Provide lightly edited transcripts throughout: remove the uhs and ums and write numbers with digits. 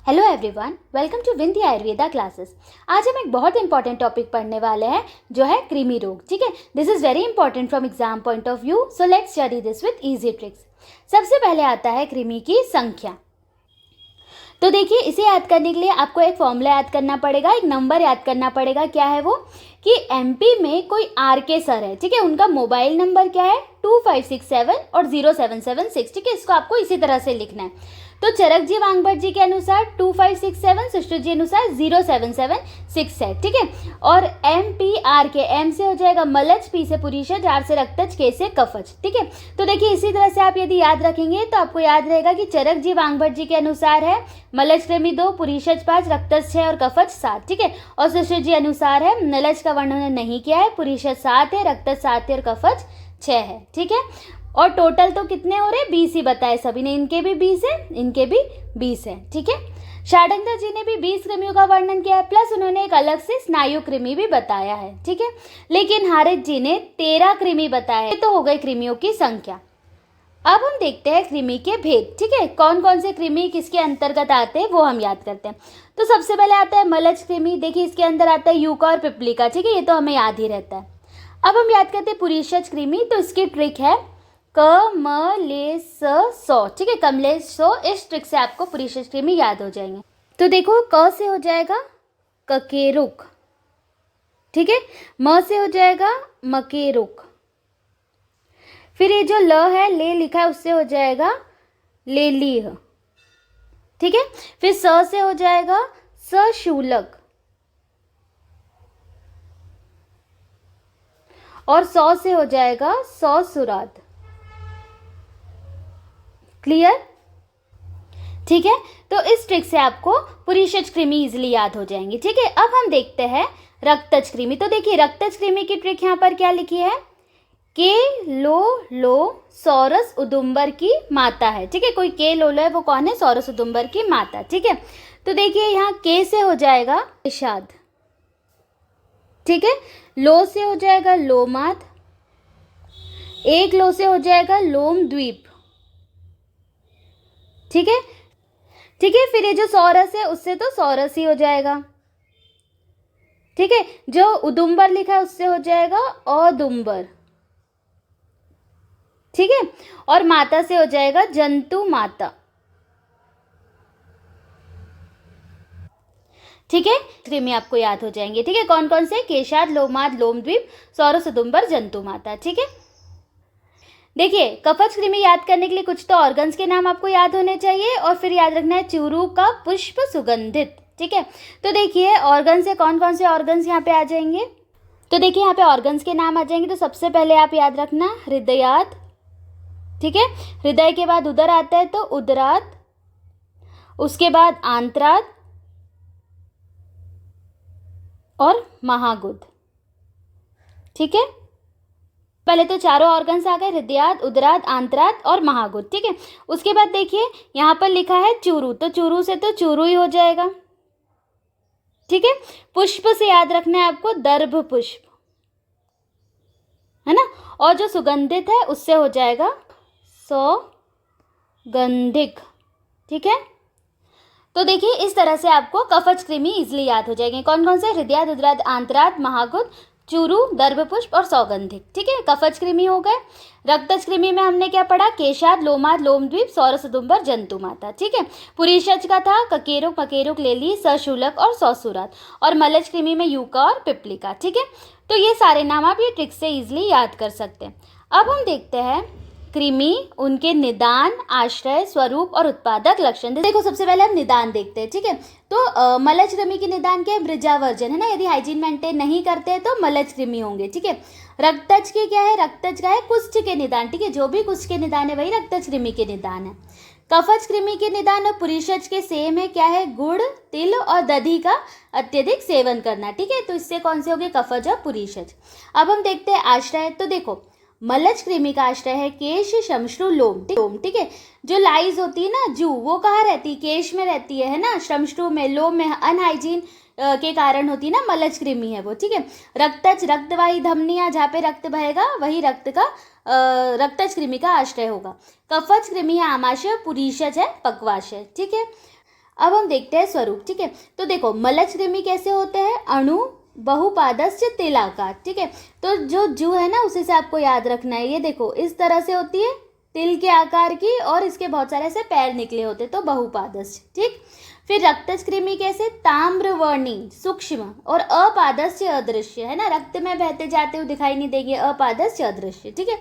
Hello everyone, welcome to Vindhya Ayurveda classes. आज हम एक बहुत इंपॉर्टेंट टॉपिक पढ़ने वाले हैं जो है कृमि रोग। ठीक है, this is very important from exam point of view, so let's study this with easy tricks. सबसे पहले आता है कृमि की संख्या। तो देखिए, इसे याद करने के लिए आपको एक फॉर्मूला याद करना पड़ेगा, एक नंबर याद करना पड़ेगा। क्या है वो कि एमपी में कोई आर के सर है, ठीक है, उनका मोबाइल नंबर क्या है 2567 और 0776। ठीक है, इसको आपको इसी तरह से लिखना है। तो चरक जी वांगभट जी के अनुसार 2567, सुश्रुत जी अनुसार 0776 है। ठीक है, और एम पी आर के, एम से हो जाएगा मलज, पी से पुरीषज, आर से रक्तज, के से कफज। ठीक है, तो देखिए इसी तरह से आप यदि याद रखेंगे तो आपको याद रहेगा कि चरक जी वांगभट जी के अनुसार है मलज कृमि 2, पुरीषज 5, रक्तज 6 और कफज 7। ठीक है, और सुश्रुत जी अनुसार है नलज का वर्णन नहीं किया है, पुरीषज 7 है, रक्तज 7 है और कफज 6 है। ठीक है, और टोटल तो कितने हो रहे 20 ही बताए सभी ने, इनके भी 20 है, इनके भी 20 है। ठीक है, शाडंगर जी ने भी 20 कृमियों का वर्णन किया है, प्लस उन्होंने एक अलग से स्नायु कृमि भी बताया है। ठीक है, लेकिन हारिस जी ने 13 कृमि बताया है। तो हो गई कृमियों की संख्या। अब हम देखते हैं कृमि के भेद। ठीक है, कौन कौन से कृमि किसके अंतर्गत आते हैं वो हम याद करते हैं। तो सबसे पहले आता है मलज कृमि। देखिए इसके अंदर आता है यूका और पिपलिका। ठीक है, ये तो हमें याद ही रहता है। अब हम याद करते हैं पुरीषज कृमि। तो इसकी ट्रिक है कमलेश सौ। ठीक है, कमलेश सौ, इस ट्रिक से आपको पुरीषज कृमि याद हो जाएंगे। तो देखो क से हो जाएगा ककेरुक। ठीक है, म से हो जाएगा मकेरुक। फिर ये जो ल है, ले लिखा है, उससे हो जाएगा लेलीह। ठीक है, फिर स से हो जाएगा सशूलक, और सौ से हो जाएगा सौसुराद। क्लियर? ठीक है, तो इस ट्रिक से आपको पुरीषज कृमि इजिली याद हो जाएंगी। ठीक है, अब हम देखते हैं रक्तज कृमि। तो देखिए रक्तज कृमि की ट्रिक यहाँ पर क्या लिखी है, के लो सौरस उदुम्बर की माता है। ठीक है, कोई के लो है, वो कौन है, सौरस उदुम्बर की माता। ठीक है, तो देखिए यहाँ के से हो जाएगा निषाद। ठीक है, लो से हो जाएगा लोमाद, एक लो से हो जाएगा लोम द्वीप। ठीक है, ठीक है, फिर ये जो सौरस है उससे तो सौरस ही हो जाएगा। ठीक है, जो उदुम्बर लिखा है उससे हो जाएगा औदुम्बर। ठीक है, और माता से हो जाएगा जंतु माता। ठीक है, कृमि आपको याद हो जाएंगे। ठीक है, कौन कौन से, केशाद, लोमाद, लोमद्वीप, सौरस, उदुम्बर, जंतु माता। ठीक है, देखिए कफज कृमि याद करने के लिए कुछ तो ऑर्गन्स के नाम आपको याद होने चाहिए, और फिर याद रखना है चूरू का पुष्प सुगंधित। ठीक है, तो देखिए ऑर्गन से कौन कौन से ऑर्गन्स यहाँ पे आ जाएंगे। तो देखिए यहाँ पे ऑर्गन्स के नाम आ जाएंगे। तो सबसे पहले आप याद रखना हृदयात। ठीक है, हृदय के बाद उदर आता है तो उदरात, उसके बाद आंत्रात और महागुद। ठीक है, पहले तो चारों ऑर्गन्स आ गए, हृदयात, उदरात, आंत्रात और महागुद। ठीक है, उसके बाद देखिए यहाँ पर लिखा है चूरू, तो चूरू से तो चूरू ही हो जाएगा। ठीक है, पुष्प से याद रखना है आपको दर्भ पुष्प, है ना, और जो सुगंधित है उससे हो जाएगा सौगंधिक। ठीक है, तो देखिए इस तरह से आपको कफज कृमि इजिली याद हो जाएंगे। कौन कौन से, हृदयात, उदरात, आंत्रात, महागुद, चूरू, दर्भपुष्प और सौगंधिक। ठीक है, कफज कृमि हो गए। रक्तज कृमि में हमने क्या पढ़ा, केशाद, लोमाद, लोमद्वीप, सौरस, उदुम्बर, जंतु माता। ठीक है, पुरीषज का था ककेरुक, मकेरुक, लेली, सशूलक और सौसुरात, और मलज कृमि में यूका और पिपलिका। ठीक है, तो ये सारे नाम आप ये ट्रिक से इजिली याद कर सकते हैं। अब हम देखते हैं कृमि, उनके निदान, आश्रय, स्वरूप और उत्पादक लक्षण। देखो सबसे पहले हम निदान देखते हैं। ठीक है, तो मलज कृमि के निदान क्या है, वृजावर्जन, है ना, यदि हाइजीन मेंटेन नहीं करते हैं तो मलज कृमि होंगे। ठीक है, रक्तज के क्या है, रक्तज का है कुष्ठ के निदान। ठीक है, जो भी कुष्ठ के निदान है वही रक्तज कृमि के निदान है। कफज कृमि के निदान और पुरीषज के सेम है, क्या है, गुड़, तिल और दधी का अत्यधिक सेवन करना। ठीक है, तो इससे कौन से हो गए, कफज और पुरीषज। अब हम देखते हैं आश्रय। तो देखो मलज कृमि का आश्रय है केश, श्मश्रु, लोम। ठीक है, जो लाइज होती है ना जू, वो कहाँ रहती है, केश में रहती है ना, श्मश्रु में, लोम में अनहाइजीन के कारण होती है ना, मलज कृमि है वो। ठीक है, रक्तज, रक्तवाही धमनियां, जहाँ पे रक्त बहेगा वही रक्तज कृमि का आश्रय होगा। कफज कृमि है आमाशय, पुरीषज है पक्वाशय। ठीक है, अब हम देखते हैं स्वरूप, ठीक है। तो देखो मलज कृमि कैसे होते हैं, अणु बहुपादस्थ तिलाकार, ठीक है। तो जो जू है ना उसी से आपको याद रखना है, ये देखो इस तरह से होती है तिल के आकार की और इसके बहुत सारे ऐसे पैर निकले होते, तो बहुपादस्थ, ठीक। फिर रक्तज कृमि कैसे, ताम्रवर्णी सूक्ष्म और अपादस्थ अदृश्य, है ना, रक्त में बहते जाते हुए दिखाई नहीं देंगे, अपादस्थ अदृश्य, ठीक है।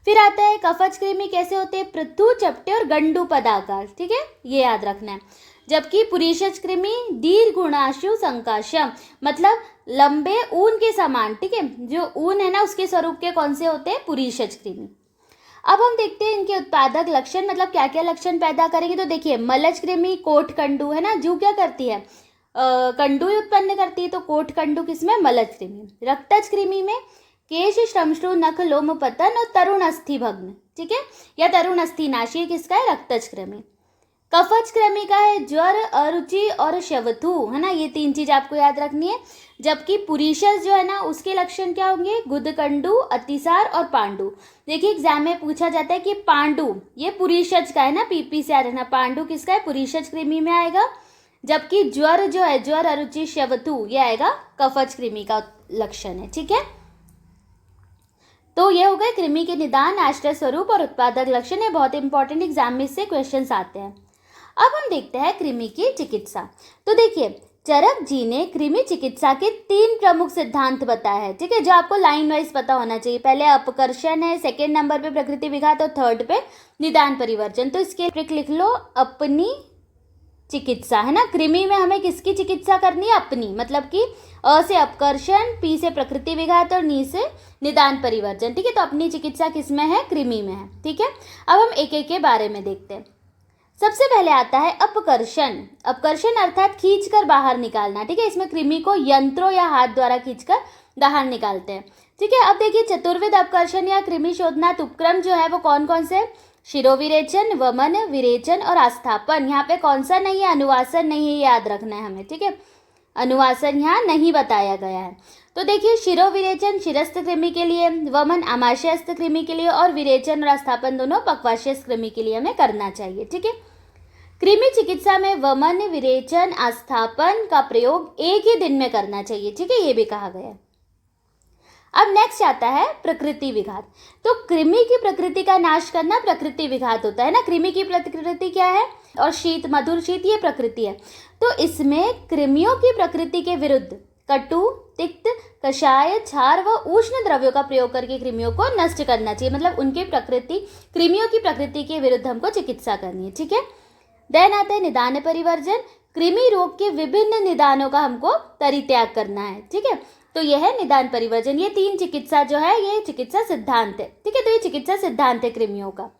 फिर आता है कफज कृमि कैसे होते हैं, पृथु चपटे और गंडू पदाकार, ठीक है, ये याद रखना है। जबकि पुरीशज कृमि दीर्घुणाशु संकाशम, मतलब लंबे ऊन के समान, ठीक है, जो ऊन है ना उसके स्वरूप के कौन से होते हैं, पुरीशज कृमि। अब हम देखते हैं इनके उत्पादक लक्षण, मतलब क्या क्या लक्षण पैदा करेंगे। तो देखिए मलज कृमि कोट कंडू, है ना, जू क्या करती है, कंडू ही उत्पन्न करती है, तो कोट कंडू किसमें, मलज कृमि। रक्तज कृमि में केश श्रमश्रु नख लोम पतन और तरुण अस्थि भग्न, ठीक है, या तरुण अस्थि नाशी किसका है, रक्तज कृमि। कफज कृमि का है ज्वर, अरुचि और शवथु, है ना, ये तीन चीज आपको याद रखनी है। जबकि पुरीशस जो है ना उसके लक्षण क्या होंगे, गुदकंडू, अतिसार और पांडु। देखिए एग्जाम में पूछा जाता है कि पांडु ये पुरीशज का है ना, पीपी से याद रखना, पांडु किसका है, पुरीशज कृमि में आएगा। जबकि ज्वर जो है, ज्वर अरुचि शवथु, ये आएगा कफज कृमि का लक्षण है, ठीक है। तो ये हो गए कृमि के निदान, आश्रय स्वरूप और उत्पादक लक्षण है, बहुत इंपॉर्टेंट, एग्जाम में इससे क्वेश्चन आते हैं। अब हम देखते हैं कृमि की चिकित्सा। तो देखिए चरक जी ने कृमि चिकित्सा के 3 प्रमुख सिद्धांत बताए हैं, ठीक है, जो आपको लाइन वाइज पता होना चाहिए। पहले अपकर्षण है, सेकेंड नंबर पे प्रकृति विघात और थर्ड पे निदान परिवर्जन। तो इसके ट्रिक लिख लो, अपनी चिकित्सा, है ना, कृमि में हमें किसकी चिकित्सा करनी है, अपनी, मतलब कि अ से अपकर्षण, पी से प्रकृति विघात और नी से निदान परिवर्जन, ठीक है। तो अपनी चिकित्सा किसमें है, कृमि में है, ठीक है। अब हम एक एक के बारे में देखते हैं। सबसे पहले आता है अपकर्षण। अपकर्षण अर्थात खींचकर बाहर निकालना, ठीक है, इसमें कृमि को यंत्रों या हाथ द्वारा खींचकर बाहर निकालते हैं, ठीक है। अब देखिए चतुर्विध अपकर्षण या कृमि शोधनात् उपक्रम जो है वो कौन कौन से, शिरोविरेचन, वमन, विरेचन और आस्थापन। यहाँ पे कौन सा नहीं है, अनुवासन नहीं है, याद रखना है हमें, ठीक है, अनुवासन यहाँ नहीं बताया गया है। तो देखिए शिरोविरेचन शिरस्थ कृमि के लिए, वमन आमाशयस्थ कृमि के लिए और विरेचन और आस्थापन दोनों पक्वाशयस्थ कृमि के लिए हमें करना चाहिए, ठीक है। कृमि चिकित्सा में वमन, विरेचन, आस्थापन का प्रयोग एक ही दिन में करना चाहिए, ठीक है, ये भी कहा गया है। अब नेक्स्ट आता है प्रकृति विघात। तो कृमि की प्रकृति का नाश करना प्रकृति विघात होता है ना, कृमि की प्रकृति क्या है, और शीत, मधुर शीत, ये प्रकृति है। तो इसमें कृमियों की प्रकृति के विरुद्ध कटु, तिक्त, कषाय, क्षार व उष्ण द्रव्यों का प्रयोग करके कृमियों को नष्ट करना चाहिए, मतलब उनके प्रकृति, कृमियों की प्रकृति के विरुद्ध हमको चिकित्सा करनी है, ठीक है। देन आता है निदान परिवर्जन। कृमि रोग के विभिन्न निदानों का हमको परित्याग करना है, ठीक है। तो यह है निदान परिवर्जन। ये 3 चिकित्सा जो है ये चिकित्सा सिद्धांत है, ठीक है, तो ये चिकित्सा सिद्धांत है कृमियों का।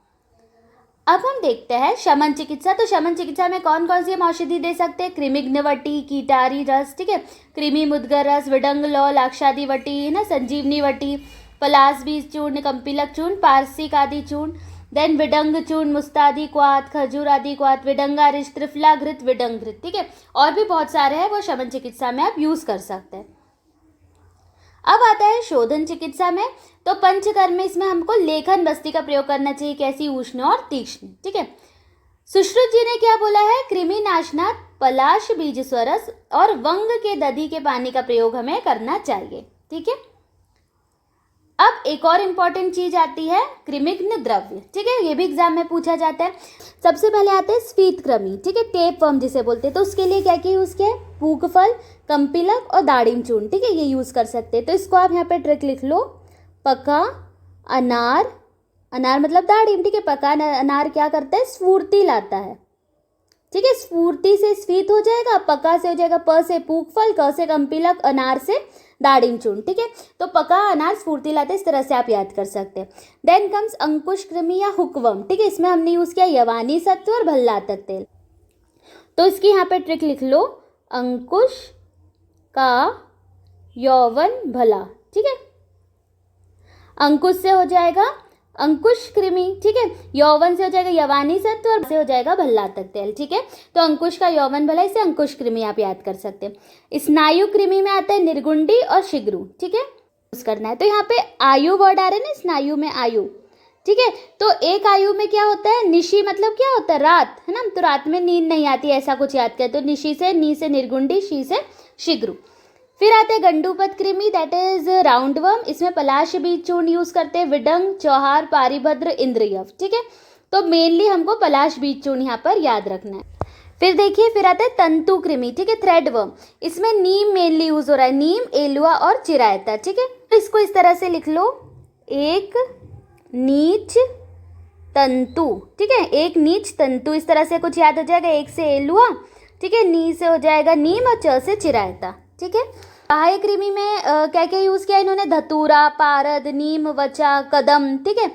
अब हम देखते हैं शमन चिकित्सा। तो शमन चिकित्सा में कौन कौन सी हम औषधि दे सकते हैं, कृमिघ्नवटी, कीटारी रस, ठीक है, कृमि मुद्गर रस, विडंग लौ, लाक्षादी वटी, है ना, संजीवनी वटी, पलास बीज चूर्ण, कंपिलक चूर्ण, पारसिक आदि चूर्ण, देन विडंग चूर्ण, मुस्तादी क्वाथ, खजूर आदि क्वाथ, विडंगारिश, त्रिफला घृत, विडंग घृत, ठीक है, और भी बहुत सारे हैं वो शमन चिकित्सा में आप यूज कर सकते हैं। अब आता है शोधन चिकित्सा में। तो पंचकर्म में इसमें हमको लेखन बस्ती का प्रयोग करना चाहिए, कैसी, उष्ण और तीक्ष्ण, ठीक है। सुश्रुत जी ने क्या बोला है, कृमि नाशनात् पलाश बीज स्वरस और वंग के दधि के पानी का प्रयोग हमें करना चाहिए, ठीक है। अब एक और इम्पॉर्टेंट चीज आती है कृमिघ्न द्रव्य, ठीक है, ये भी एग्जाम में पूछा जाता है। सबसे पहले आते हैं स्फीत कृमि, ठीक है, टेप वर्म जिसे बोलते हैं। तो उसके लिए क्या क्या यूज किया है, पूगफल, कंपिलक और दाड़िम चूर्ण, ठीक है, ये यूज कर सकते हैं। तो इसको आप यहाँ पे ट्रिक लिख लो, पका अनार, अनार मतलब दाड़िम, ठीक है, पका अनार क्या करता है, स्फूर्ति लाता है, ठीक है, स्फूर्ति से स्फीत हो जाएगा, पका से हो जाएगा प से पूगफल, क से कंपिलक, अनार से दाड़िम चूर्ण, ठीक है। तो पका अनार स्फूर्ति लाते, इस तरह से आप याद कर सकते हैं। देन कम्स अंकुश कृमि या हुकवर्म, ठीक है, इसमें हमने यूज किया यवानी सत्व और भल्लातक तेल। तो इसकी यहाँ पे ट्रिक लिख लो, अंकुश का यौवन भला, ठीक है, अंकुश से हो जाएगा अंकुश कृमि, ठीक है, यौवन से हो जाएगा यवानी सत्व और से हो जाएगा भल्लातक तेल, ठीक है। तो अंकुश का यौवन भला, इसे अंकुश कृमि आप याद कर सकते हैं। स्नायु कृमि में आता है निर्गुंडी और शिग्रु, ठीक है, यूज करना है। तो यहाँ पे आयु वर्ड आ रहे हैं ना, स्नायु में आयु, ठीक है। तो एक आयु में क्या होता है, निशी मतलब क्या होता है, रात, है ना। तो रात में नींद नहीं आती, ऐसा कुछ याद करें। तो निशी से नी से निर्गुंडी, शी से शीघ्रु। फिर आते हैं गंडूपत कृमि, दैट इज राउंड वर्म। इसमें पलाश बीज चूर्ण यूज करते हैं, विडंग, चौहार, पारिभद्र, इंद्रियव। ठीक है, तो मेनली हमको पलाश बीज चूर्ण यहाँ पर याद रखना है। फिर देखिए, फिर आता है तंतु कृमि, ठीक है, थ्रेड वर्म। इसमें नीम मेनली यूज हो रहा है, नीम, एलुआ और चिरायता। ठीक है, तो इसको इस तरह से लिख लो, एक नीच तंतु। ठीक है, एक नीच तंतु, इस तरह से कुछ याद हो जाएगा। एक से एलुआ, ठीक है, नी से हो जाएगा नीम और च से चिरायता। ठीक है, बाह्य कृमि में क्या क्या यूज किया इन्होंने, धतूरा, पारद, नीम, वचा, कदम। ठीक है,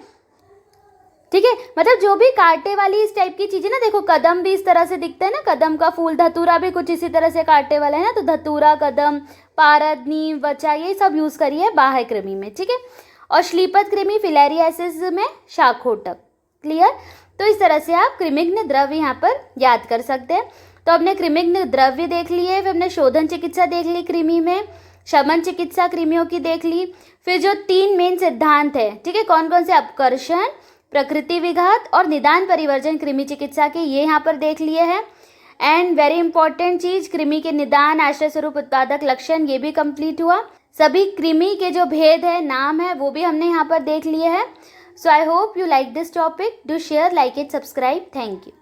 ठीक है, मतलब जो भी कांटे वाली इस टाइप की चीजें ना, देखो कदम भी इस तरह से दिखता है ना, कदम का फूल, धतूरा भी कुछ इसी तरह से कांटे वाला है ना। तो धतूरा, कदम, पारद, नीम, वचा, ये सब यूज करिए बाह्य कृमि में। ठीक है, और श्लीपत कृमि फिलेरियासिस में शाखोटक। क्लियर। तो इस तरह से आप कृमिघ्न द्रव्य यहाँ पर याद कर सकते हैं। तो हमने कृमिघ्न द्रव्य देख लिए, फिर हमने शोधन चिकित्सा देख ली कृमि में, शमन चिकित्सा कृमियों की देख ली। फिर जो 3 मेन सिद्धांत है, ठीक है, कौन कौन से, अपकर्षण, प्रकृति विघात और निदान परिवर्जन कृमि चिकित्सा के, ये यहाँ पर देख लिए हैं। एंड वेरी इंपॉर्टेंट चीज, कृमि के निदान, आश्रय स्वरूप, उत्पादक लक्षण, ये भी कंप्लीट हुआ। सभी कृमि के जो भेद है, नाम है, वो भी हमने यहाँ पर देख लिए हैं। So I hope you like this topic. Do share, like it, subscribe. Thank you.